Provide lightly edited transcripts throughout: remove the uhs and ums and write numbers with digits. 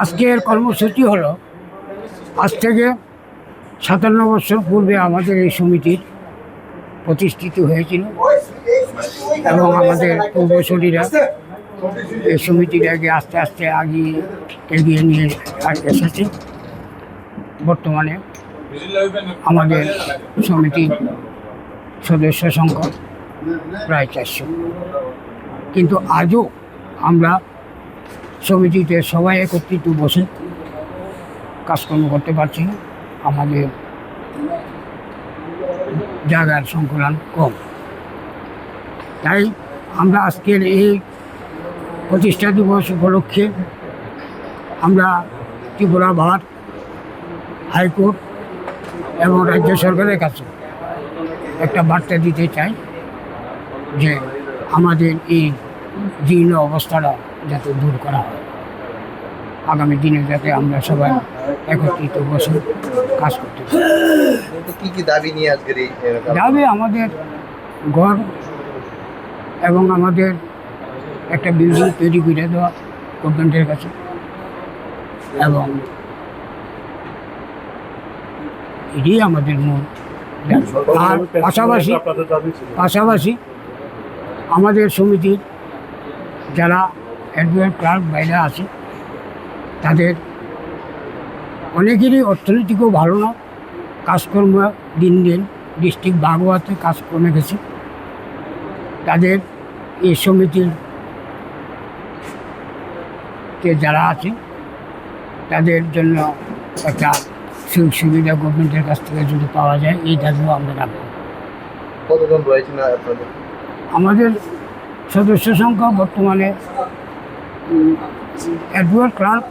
আজকের কর্মসূচি হলো, আজ থেকে ৫৭ বছর পূর্বে আমাদের এই সমিতির প্রতিষ্ঠিত হয়েছিল এবং আমাদের পূর্বসূরীরা এই সমিতিটাকে আস্তে আস্তে এগিয়ে নিয়ে এসেছে। বর্তমানে আমাদের সমিতির সদস্য সংখ্যা প্রায় ৪০০, কিন্তু আজও আমরা সমিতিতে সবাই একত্রিত বসে কাজকর্ম করতে পারছি না। আমাদের জায়গার সংকুলান কম, তাই আমরা আজকের এই প্রতিষ্ঠা দিবস উপলক্ষে আমরা ত্রিপুরা ভার, হাইকোর্ট এবং রাজ্য সরকারের কাছে একটা বার্তা দিতে চাই যে আমাদের এই জীর্ণ অবস্থাটা যাতে দূর করা হয়, আগামী দিনে যাতে আমরা সবাই একত্রিত বসে কাজ করতে পারি। কি কি দাবি নিয়ে আজকের এই দাবি? আমাদের ঘর এবং আমাদের একটা বিল্ডিং তৈরি করে দেওয়া গভর্নমেন্টের কাছে, এবং এটাই আমাদের মূল। আর পাশাপাশি আমাদের সমিতির যারা অ্যাডভোকেট ক্লার্ক বাইরে আছে, তাদের অনেকেরই অর্থনীতিকেও ভালো না, কাজকর্ম দিন দিন ডিস্ট্রিক্ট বাগোয়াতে কাজ কমে গেছে। তাদের এই সমিতির যারা আছে তাদের জন্য একটা সুযোগ সুবিধা গভর্নমেন্টের কাছ থেকে যদি পাওয়া যায়, এই দাবিও আমরা রাখবো। কতজন রয়েছেন আপনাদের? আমাদের সদস্য সংখ্যা বর্তমানে অ্যাডভোকেট ক্লার্ক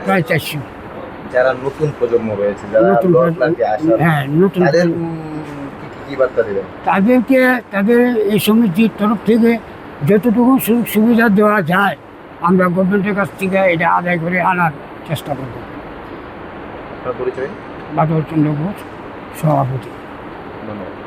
প্রায় ৪০০। যারা নতুন প্রজন্ম রয়েছে, যারা নতুন কি বার্তা দেবেন তাদেরকে? তাদের এই সমিতির তরফ থেকে যতটুকু সুযোগ সুবিধা দেওয়া যায় আমরা গভর্নমেন্টের কাছ থেকে এটা আদায় করে আনার চেষ্টা করব। পরিচয়? বাদল চন্দ্র ঘোষ, সভাপতি। ধন্যবাদ।